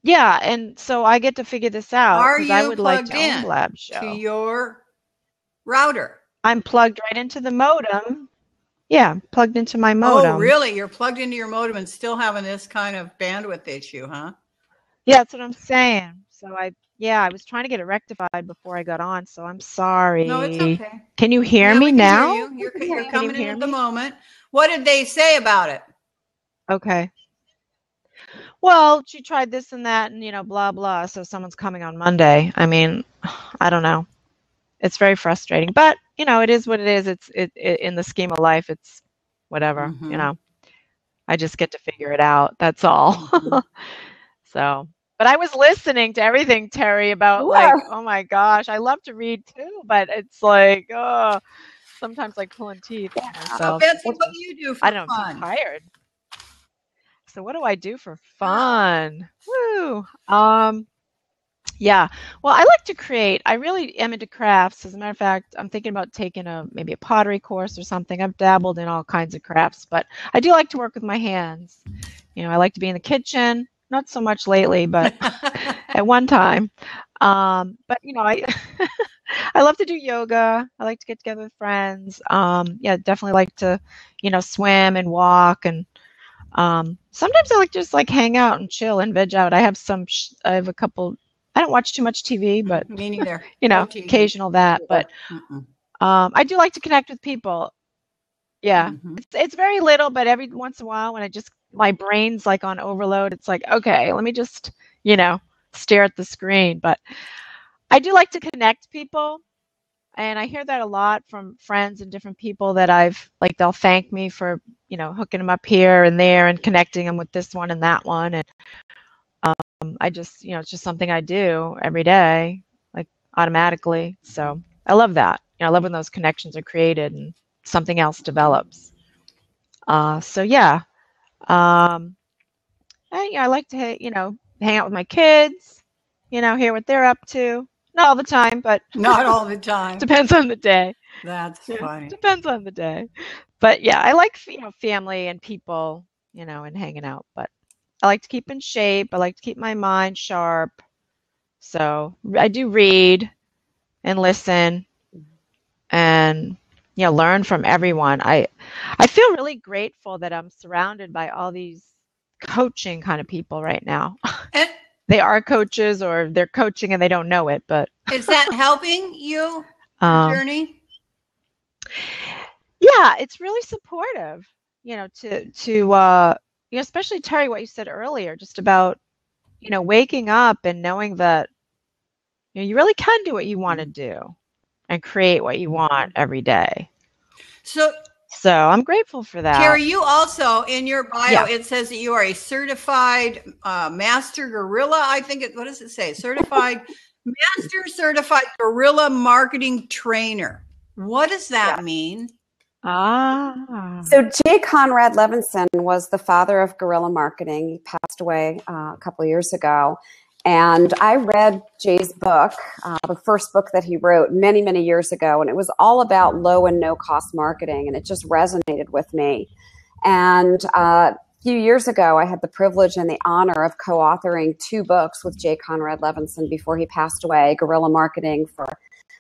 yeah, and so I get to figure this out Are because I you would like plugged to own in Blab to Show. your router? I'm plugged right into the modem. Yeah, plugged into my modem. Oh, really? You're plugged into your modem and still having this kind of bandwidth issue, huh? Yeah, that's what I'm saying. So I was trying to get it rectified before I got on, so I'm sorry. No, it's okay. Can you hear Yeah, me we can now? hear you. You're Can coming you in hear at the me? moment. What did they say about it? Okay. Well, she tried this and that and blah blah, so someone's coming on Monday. I mean, I don't know. It's very frustrating, but it is what it is. It's in the scheme of life, it's whatever, I just get to figure it out. That's all. So, but I was listening to everything, Terry, about oh my gosh, I love to read too, but it's like, sometimes like pulling teeth myself. Betsy, what do you do for I don't know, fun? I'm too tired. So what do I do for fun? Woo. Yeah. Well, I like to create. I really am into crafts. As a matter of fact, I'm thinking about taking maybe a pottery course or something. I've dabbled in all kinds of crafts, but I do like to work with my hands. I like to be in the kitchen. Not so much lately, but at one time. But I I love to do yoga. I like to get together with friends. Yeah, definitely like to, swim and walk, and sometimes I like just like hang out and chill and veg out. I have a couple. I don't watch too much TV, but Me neither. occasional that. But I do like to connect with people. Yeah, it's very little, but every once in a while, when my brain's like on overload, it's like, okay, let me just stare at the screen. But I do like to connect people, and I hear that a lot from friends and different people that they'll thank me for hooking them up here and there and connecting them with this one and that one, and I just it's just something I do every day, like automatically. So I love that. I love when those connections are created and something else develops. So yeah. I like to hang out with my kids, hear what they're up to. Not all the time, but not all the time. Depends on the day. That's funny. Depends on the day. But yeah, I like family and people, and hanging out. But I like to keep in shape. I like to keep my mind sharp. So I do read and listen and learn from everyone. I feel really grateful that I'm surrounded by all these coaching kind of people right now. And they are coaches, or they're coaching and they don't know it, but is that helping you journey? Yeah, it's really supportive, to especially Terry, what you said earlier, just about waking up and knowing that you really can do what you want to do and create what you want every day. So I'm grateful for that. Terry, you also, in your bio, it says that you are a certified master gorilla. I think what does it say? Certified guerrilla marketing trainer. What does that mean? So Jay Conrad Levinson was the father of guerrilla marketing. He passed away a couple of years ago. And I read Jay's book, the first book that he wrote many, many years ago, and it was all about low and no cost marketing, and it just resonated with me. And a few years ago, I had the privilege and the honor of co-authoring 2 books with Jay Conrad Levinson before he passed away, Guerrilla Marketing for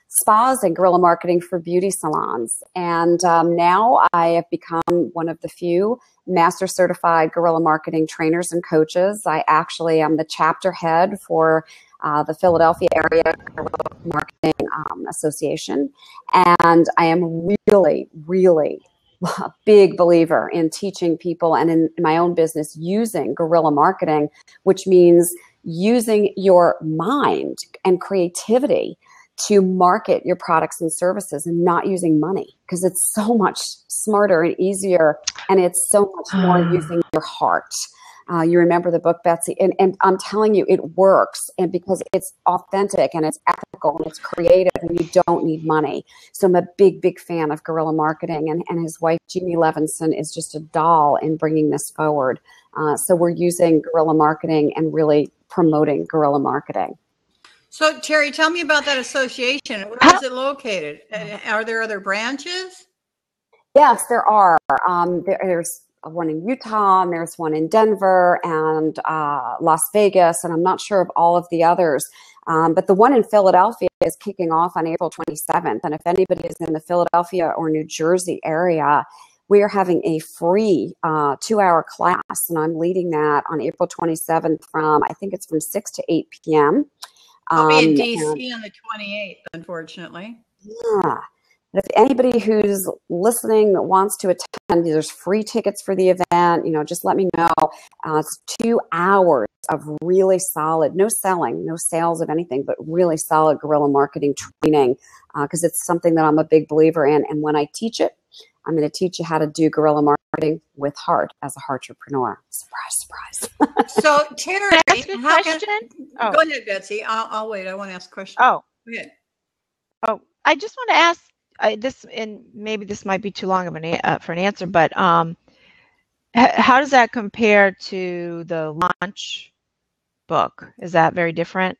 Spas and Guerrilla Marketing for Beauty Salons. And now I have become one of the few master certified guerrilla marketing trainers and coaches. I actually am the chapter head for the Philadelphia Area Guerrilla Marketing Association. And I am really, really a big believer in teaching people and in my own business using guerrilla marketing, which means using your mind and creativity to market your products and services and not using money, because it's so much smarter and easier, and it's so much more using your heart. You remember the book, Betsy? And I'm telling you, it works. And because it's authentic and it's ethical and it's creative and you don't need money. So I'm a big, big fan of guerrilla marketing. And his wife, Jeannie Levinson, is just a doll in bringing this forward. So we're using guerrilla marketing and really promoting guerrilla marketing. So, Terry, tell me about that association. Where is it located? Are there other branches? Yes, there are. There's one in Utah, and there's one in Denver and Las Vegas, and I'm not sure of all of the others. But the one in Philadelphia is kicking off on April 27th. And if anybody is in the Philadelphia or New Jersey area, we are having a free 2-hour class, and I'm leading that on April 27th I think it's from 6 to 8 p.m. I'll be in DC on the 28th, unfortunately. Yeah. If anybody who's listening wants to attend, there's free tickets for the event. Just let me know. It's 2 hours of really solid, no selling, no sales of anything, but really solid guerrilla marketing training, because it's something that I'm a big believer in. And when I teach it, I'm going to teach you how to do guerrilla marketing with heart as a heartrepreneur. Surprise, surprise. So, Terry, Can I ask you a question? Go ahead, Betsy. I'll wait. I want to ask a question. Oh, Go ahead. I just want to ask this, and maybe this might be too long of for an answer, but how does that compare to the Launch book? Is that very different?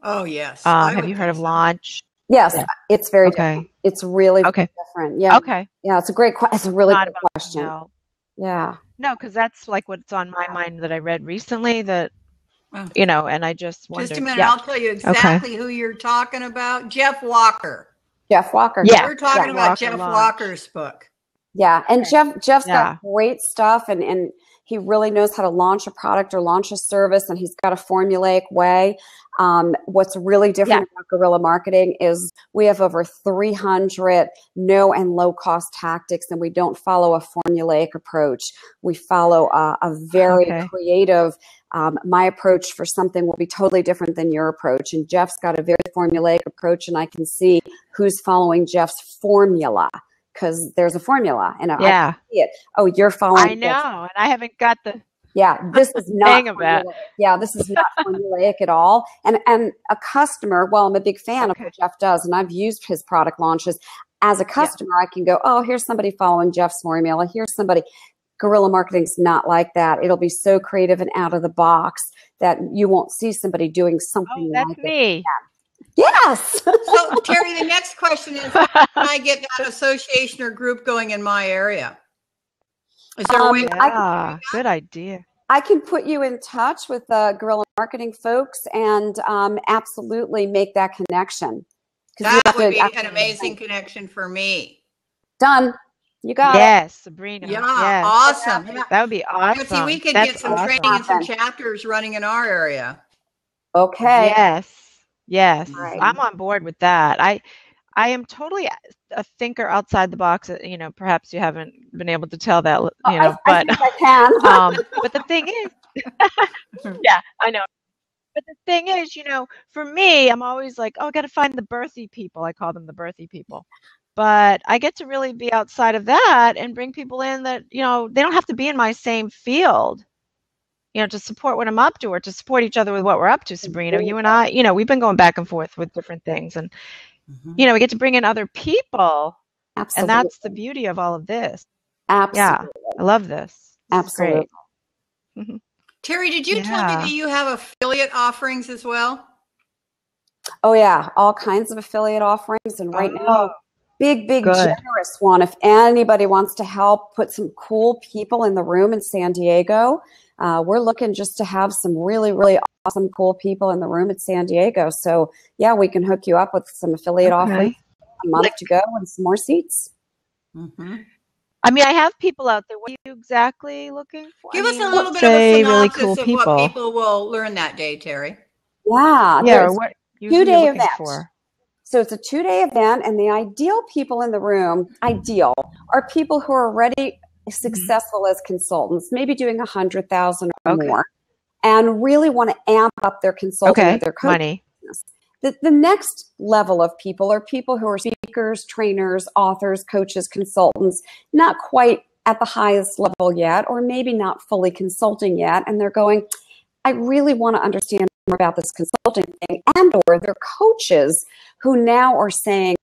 Oh, yes. Have you heard of Launch? Yes, it's very Okay. different. It's really different. Yeah. Okay. Yeah, it's a great question. It's a really Not good about question. no. Yeah. No, because that's like what's on my mind that I read recently that, Oh. and I just wondered. Just a minute. Yeah. I'll tell you exactly who you're talking about. Jeff Walker. Jeff Walker. Yeah. We're talking Jeff about Walker Jeff Launch. Walker's book. Yeah. And Jeff's Yeah. got great stuff, and he really knows how to launch a product or launch a service, and he's got a formulaic way. What's really different about guerrilla marketing is we have over 300 no and low cost tactics, and we don't follow a formulaic approach. We follow a very creative. My approach for something will be totally different than your approach. And Jeff's got a very formulaic approach, and I can see who's following Jeff's formula because there's a formula, and I can see it. Oh, you're following. I know, and I haven't got the. Yeah, this is not hang of that. Yeah, this is not formulaic at all. And a customer, well, I'm a big fan of what Jeff does, and I've used his product launches. As a customer, I can go, oh, here's somebody following Jeff's formula. Here's somebody. Guerrilla marketing's not like that. It'll be so creative and out of the box that you won't see somebody doing something That's like me. it. Yes. So, Terry, the next question is, how can I get that association or group going in my area? Is there a way? Yeah, good idea. I can put you in touch with the guerrilla marketing folks and absolutely make that connection. That would be an amazing connection for me. Done. You got it. Yes, Sabrina. Yeah, yes. awesome. That would be awesome. See, we could That's get some awesome. training and some chapters running in our area. Okay. Yes. Right. I'm on board with that. I am totally a thinker outside the box. Perhaps you haven't been able to tell that, but I think I can. but the thing is, yeah, I know. But the thing is, for me, I'm always like, oh, I got to find the birthy people. I call them the birthy people. But I get to really be outside of that and bring people in that, they don't have to be in my same field, to support what I'm up to or to support each other with what we're up to, Sabrina. You and I, we've been going back and forth with different things. And, we get to bring in other people. Absolutely. And that's the beauty of all of this. Absolutely. Yeah, I love this. Absolutely. Great. Terry, did you tell me that you have affiliate offerings as well? Oh, yeah. All kinds of affiliate offerings. And right now, big, Good. generous one. If anybody wants to help put some cool people in the room in San Diego, we're looking just to have some really, really awesome, cool people in the room at San Diego. So, yeah, we can hook you up with some affiliate offerings, a month to go, and some more seats. Mm-hmm. I mean, I have people out there. What are you exactly looking for? Give us a little bit of a synopsis really cool of people. what people will learn that day, Terry. Yeah. Yeah, or what usually you're 2-day looking event. for. So it's a 2-day event, and the ideal people in the room, are people who are already successful as consultants, maybe doing 100,000 or more, and really want to amp up their consulting or their coaching money. business. The next level of people are people who are speakers, trainers, authors, coaches, consultants, not quite at the highest level yet, or maybe not fully consulting yet, and they're going, I really want to understand more about this consulting thing, and or they're coaches who now are saying,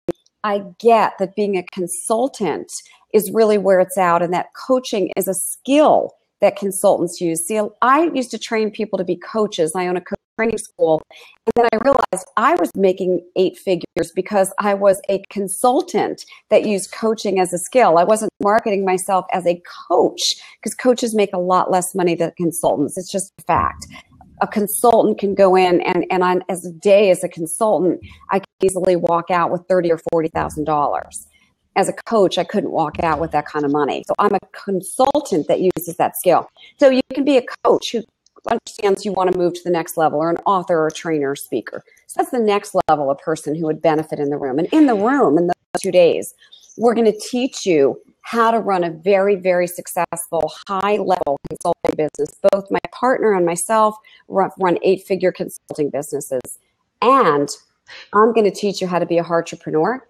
I get that being a consultant is really where it's at, and that coaching is a skill that consultants use. See, I used to train people to be coaches. I own a training school, and then I realized I was making 8 figures because I was a consultant that used coaching as a skill. I wasn't marketing myself as a coach, because coaches make a lot less money than consultants. It's just a fact. A consultant can go in and on as a day as a consultant, I can easily walk out with $30,000 or $40,000. As a coach, I couldn't walk out with that kind of money. So I'm a consultant that uses that skill. So you can be a coach who understands you want to move to the next level, or an author or a trainer or speaker. So that's the next level of person who would benefit in the room. And in the room, in those 2 days, we're going to teach you how to run a very, very successful, high-level consulting business. Both my partner and myself run 8-figure consulting businesses. And I'm going to teach you how to be a entrepreneur,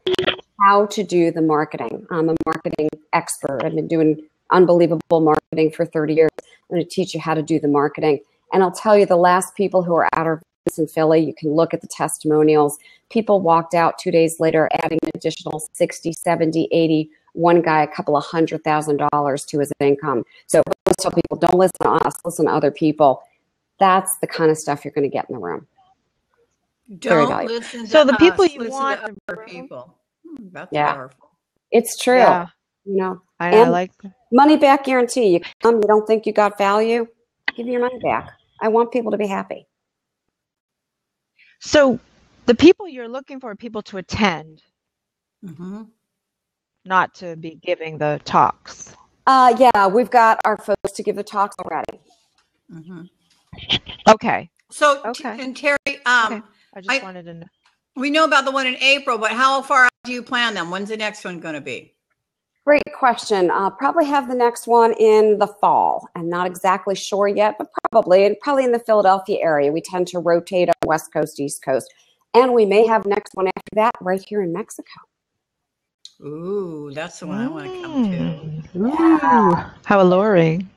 how to do the marketing. I'm a marketing expert. I've been doing unbelievable marketing for 30 years. I'm going to teach you how to do the marketing. And I'll tell you, the last people who are at our events in Philly, you can look at the testimonials. People walked out 2 days later adding an additional 60, 70, 80, one guy a couple of $100,000 to his income. So I always tell people, don't listen to us, listen to other people. That's the kind of stuff you're going to get in the room. Don't listen to So the people us, you listen want to other people. That's Yeah. powerful. It's true. Yeah. You know, I And- like money back guarantee. You come, you don't think you got value, give me your money back. I want people to be happy. So the people you're looking for are people to attend, Mm-hmm. not to be giving the talks. Yeah, we've got our folks to give the talks already. Mm-hmm. Okay. So, Okay. and Terry, Okay. I just wanted to know. we know about the one in April, but how far out do you plan them? When's the next one going to be? Great question. Probably have the next one in the fall. I'm not exactly sure yet, but probably in the Philadelphia area. We tend to rotate on West Coast, East Coast. And we may have next one after that right here in Mexico. Ooh, that's the one I want to come to. Ooh, how alluring.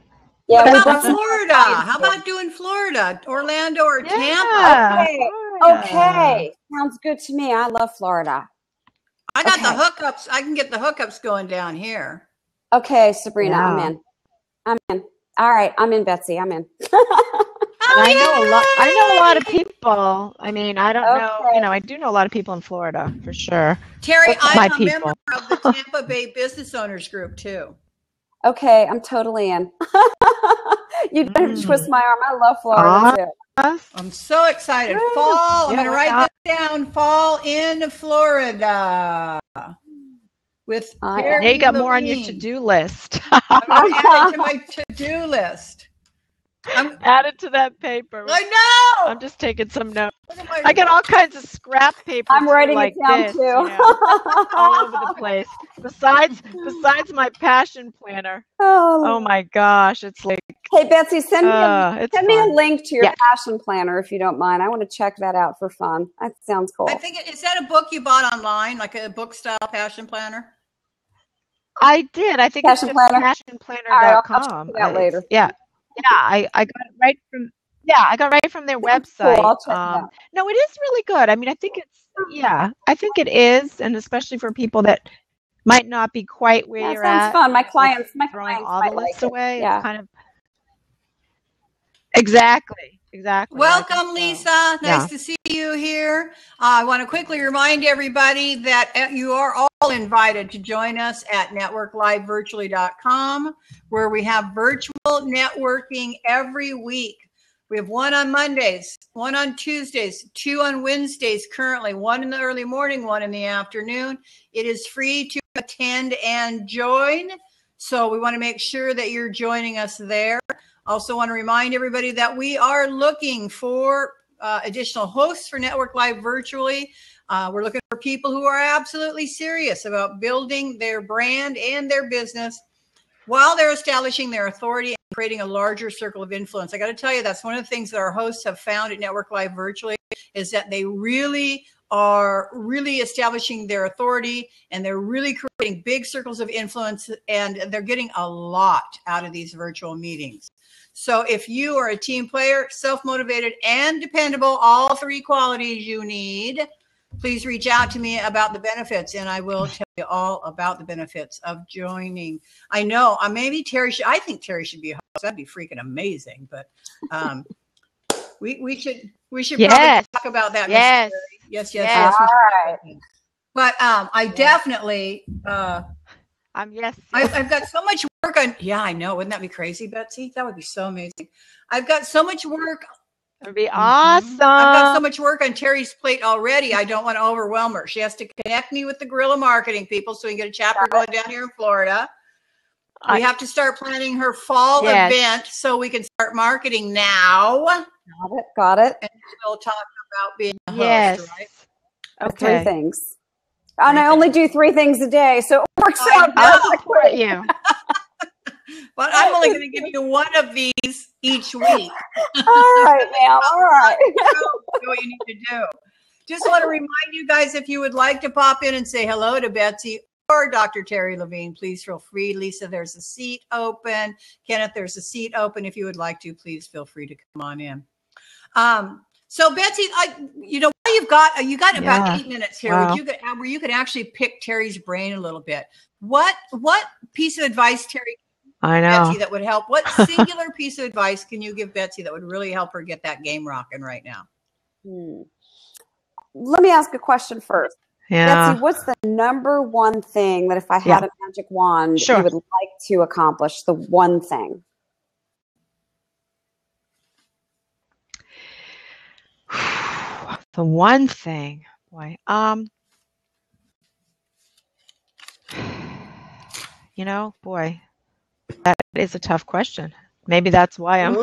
Yeah, What we about brought some- Florida? How about doing Florida, Orlando, or Tampa? Yeah. Okay. Florida. Okay. Sounds good to me. I love Florida. I got Okay. the hookups. I can get the hookups going down here. Okay, Sabrina, Yeah. I'm in. I'm in. All right, I'm in, Betsy. I'm in. And I know a lot of people. I mean, I don't know, Okay. I do know a lot of people in Florida for sure. Terry, Okay. I'm My a people. member of the Tampa Bay Business Owners Group too. Okay, I'm totally in. You don't twist my arm. I love Florida too. I'm so excited. Woo. Fall. I'm Yeah, going to why write not? this down. Fall in Florida with I- Terry Now you got more on your Levine. to-do list. I'm going to add it to my to-do list. Add it to that paper. I know. I'm just taking some notes. Look at my- I got all kinds of scrap paper. I'm writing like it down this, too. all over the place. Besides my passion planner. Oh my gosh, it's like Hey Betsy, send me it's send me a fun. link to your Yeah. passion planner if you don't mind. I want to check that out for fun. That sounds cool. I think is that a book you bought online, like a book style passion planner? I did. I think Passion it's just planner? passionplanner.com. All right, I'll check it out later. Yeah. I got it right from their That's website. cool. I'll check it out. No, it is really good. I mean, I think it is, and especially for people that might not be quite where That you're sounds at. fun. My clients Throwing all might the like lists it. away. Yeah. It's kind of exactly. I Welcome, think so. Lisa. Nice Yeah. to see you here. I want to quickly remind everybody that you are all invited to join us at networklivevirtually.com, where we have virtual networking every week. We have one on Mondays, one on Tuesdays, 2 on Wednesdays currently, one in the early morning, one in the afternoon. It is free to attend and join. So we want to make sure that you're joining us there. Also want to remind everybody that we are looking for additional hosts for Network Live Virtually. We're looking for people who are absolutely serious about building their brand and their business while they're establishing their authority and creating a larger circle of influence. I got to tell you, that's one of the things that our hosts have found at Network Live Virtually is that they really are really establishing their authority, and they're really creating big circles of influence, and they're getting a lot out of these virtual meetings. So if you are a team player, self-motivated and dependable, all three qualities you need, please reach out to me about the benefits, and I will tell you all about the benefits of joining. I know maybe I think Terry should be a host. That'd be freaking amazing. But we should Yes. probably talk about that. Yes. Yes. Yes. All right. But I definitely Yes. I've got so much work on. Yeah, I know. Wouldn't that be crazy, Betsy? That would be so amazing. I've got so much work. It'd be awesome. I've got so much work on Terry's plate already. I don't want to overwhelm her. She has to connect me with the guerrilla marketing people so we can get a chapter going down here in Florida. We have to start planning her fall event so we can start marketing now. Got it. And we'll talk about being a host, Yes. right? Three Okay. things. And I only do 3 things a day, so it works out I'll perfectly. support you. But I'm only going to give you one of these each week. All right, now. All right. Do what you need to do. Just want to remind you guys, if you would like to pop in and say hello to Betsy or Dr. Terry Levine, please feel free. Lisa, there's a seat open. Kenneth, there's a seat open. If you would like to, please feel free to come on in. So Betsy, you got about 8 minutes here. Wow. Where you could actually pick Terry's brain a little bit. What piece of advice, Terry, I know. Betsy, that would help? What singular piece of advice can you give Betsy that would really help her get that game rocking right now? Let me ask a question first. Yeah. Betsy, what's the number one thing that if I had a magic wand, Sure. you would like to accomplish? The one thing. The one thing, boy. Boy, that is a tough question. Maybe that's why I'm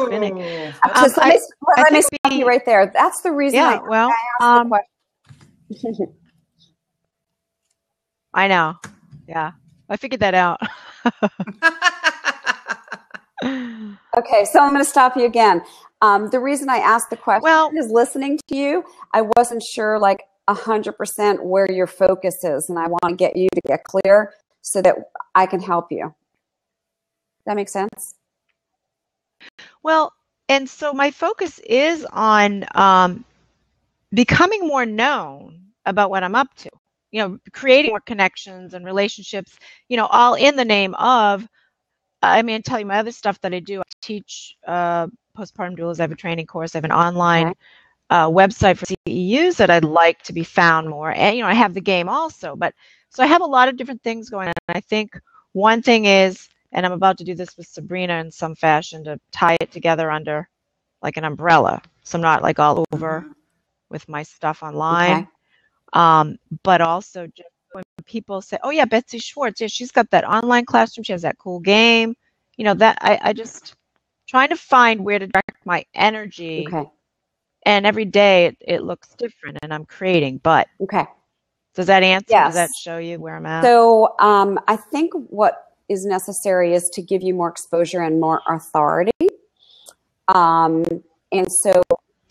spinning. Just let me stop you right there. That's the reason I asked the question. I know. Yeah, I figured that out. Okay, so I'm going to stop you again. The reason I asked the question is listening to you, I wasn't sure 100% where your focus is, and I want to get you to get clear so that I can help you. That makes sense? Well, and so my focus is on becoming more known about what I'm up to. Creating more connections and relationships, all in the name of, I'll tell you my other stuff that I do. I teach postpartum doulas. I have a training course. I have an online website for CEUs that I'd like to be found more. And, I have the game also. So I have a lot of different things going on. And I think one thing is, and I'm about to do this with Sabrina in some fashion, to tie it together under an umbrella. So I'm not all over with my stuff online. Okay. But also just when people say, oh yeah, Betsy Schwartz, yeah, she's got that online classroom, she has that cool game, that I just trying to find where to direct my energy. Okay. And every day it looks different and I'm creating, but okay. Does that answer? Yes. Does that show you where I'm at? So I think what is necessary is to give you more exposure and more authority. And so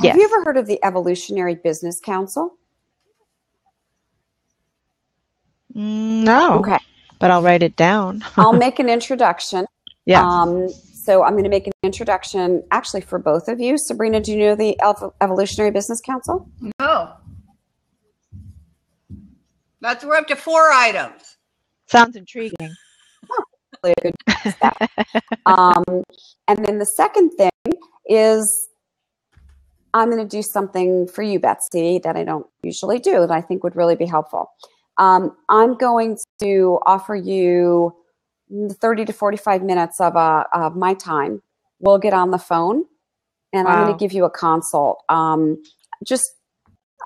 have you ever heard of the Evolutionary Business Council? No. Okay. But I'll write it down. I'll make an introduction. Yeah. So I'm going to make an introduction actually for both of you. Sabrina, do you know the Evolutionary Business Council? No. We're up to 4 items. Sounds intriguing. Really a good step. And then the second thing is I'm going to do something for you, Betsy, that I don't usually do that I think would really be helpful. I'm going to offer you 30 to 45 minutes of my time. We'll get on the phone, and I'm going to give you a consult.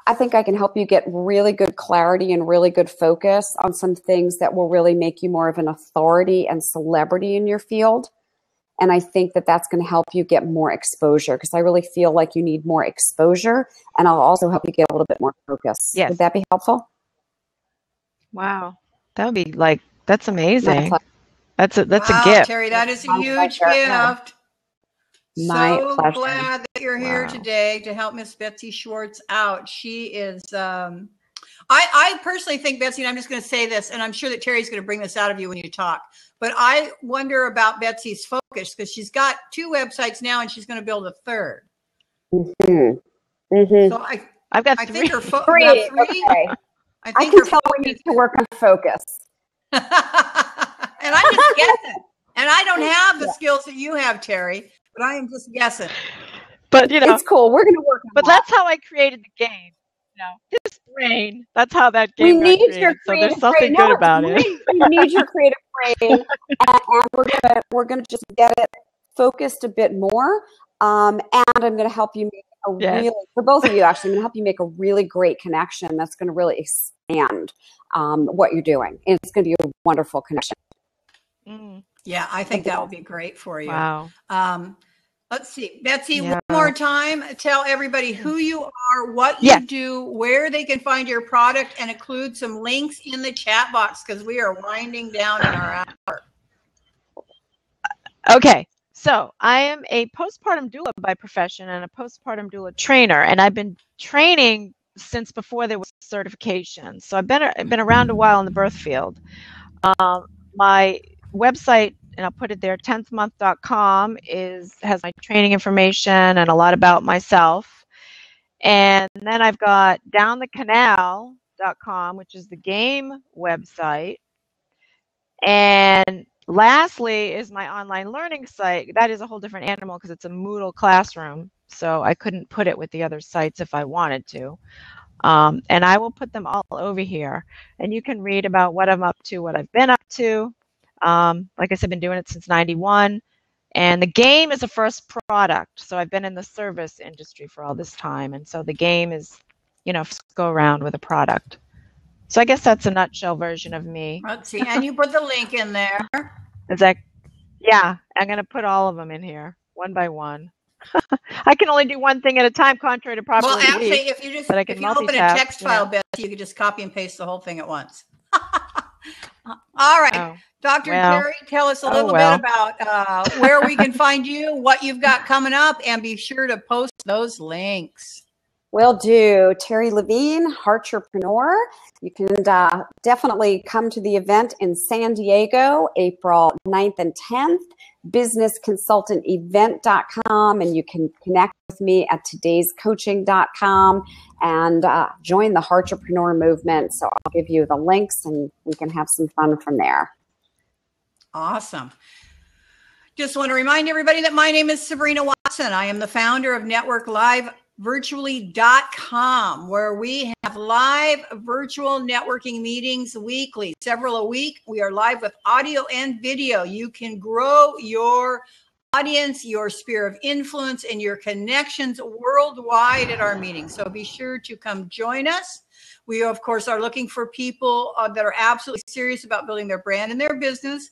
I think I can help you get really good clarity and really good focus on some things that will really make you more of an authority and celebrity in your field. And I think that that's going to help you get more exposure, because I really feel like you need more exposure, and I'll also help you get a little bit more focus. Yes. Would that be helpful? Wow. That would be that's amazing. That's a gift. Terry, that is a huge gift. My So pleasure. glad that you're here Wow. today to help Miss Betsy Schwartz out. She is, I personally think, Betsy, and I'm just going to say this, and I'm sure that Terry's going to bring this out of you when you talk, but I wonder about Betsy's focus because she's got 2 websites now and she's going to build a 3rd. Mm-hmm. Mm-hmm. So I've got I 3. think her focus. 3. Okay. I I think can her tell we need to work on focus. and I'm just guessing. And I don't have the skills that you have, Terry, but I am just guessing. But you know, It's cool. We're going to work on but that. that's how I created the game. You know, this brain. That's how that We game got need your created. So there's creative something brain. No, good it's about it. great. We need your creative brain, and we're gonna just get it focused a bit more. And I'm gonna help you make a Yes. really, for both of you, actually, I'm gonna help you make a really great connection that's gonna really expand what you're doing. And it's gonna be a wonderful connection. Mm, Yeah, I think that would be great for you. wow. Let's see, Betsy, Yeah. one more time, tell everybody who you are, what you Yes. do, where they can find your product, and include some links in the chat box because we are winding down in our hour. Okay. So I am a postpartum doula by profession and a postpartum doula trainer, and I've been training since before there was certification. So I've been around a while in the birth field. My website, and I'll put it there, 10thmonth.com, has my training information and a lot about myself. And then I've got downthecanal.com, which is the game website. And lastly is my online learning site. That is a whole different animal because it's a Moodle classroom. So I couldn't put it with the other sites if I wanted to. And I will put them all over here. And you can read about what I'm up to, what I've been up to. Like I said, I've been doing it since 91. And the game is a first product. So I've been in the service industry for all this time. And so the game is, you know, go around with a product. So I guess that's a nutshell version of me. Let's see, and you put the link in there. Is that, yeah, I'm going to put all of them in here, one by one. I can only do one thing at a time, contrary to properly. Well, actually, if you open a text file, Betsy, you could just copy and paste the whole thing at once. All right. Oh, Dr. well. Terry, tell us a little bit about where we can find you, what you've got coming up, and be sure to post those links. Will do. Terry Levine, Heartrepreneur. You can definitely come to the event in San Diego, April 9th and 10th, businessconsultantevent.com, and you can connect with me at todayscoaching.com and join the Heartrepreneur movement. So I'll give you the links and we can have some fun from there. Awesome. Just want to remind everybody that my name is Sabrina Watson. I am the founder of Network Live virtually.com, where we have live virtual networking meetings weekly, several a week. We are live with audio and video. You can grow your audience, your sphere of influence, and your connections worldwide at our meetings. So be sure to come join us. We, of course, are looking for people that are absolutely serious about building their brand and their business.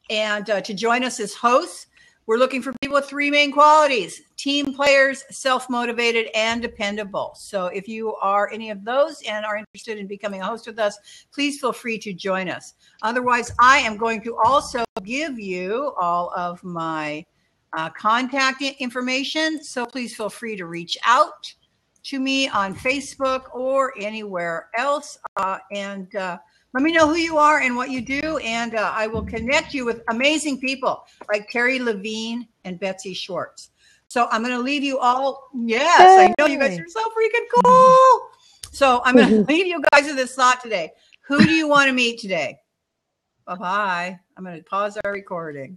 And to join us as hosts, we're looking for people with 3 main qualities: team players, self-motivated, and dependable. So if you are any of those and are interested in becoming a host with us, please feel free to join us. Otherwise, I am going to also give you all of my contact information. So please feel free to reach out to me on Facebook or anywhere else. Let me know who you are and what you do, and I will connect you with amazing people like Terry Levine and Betsy Schwartz. So I'm going to leave you all. Yes, Yay. I know you guys are so freaking cool. So I'm going to leave you guys with this thought today. Who do you want to meet today? Bye-bye. I'm going to pause our recording.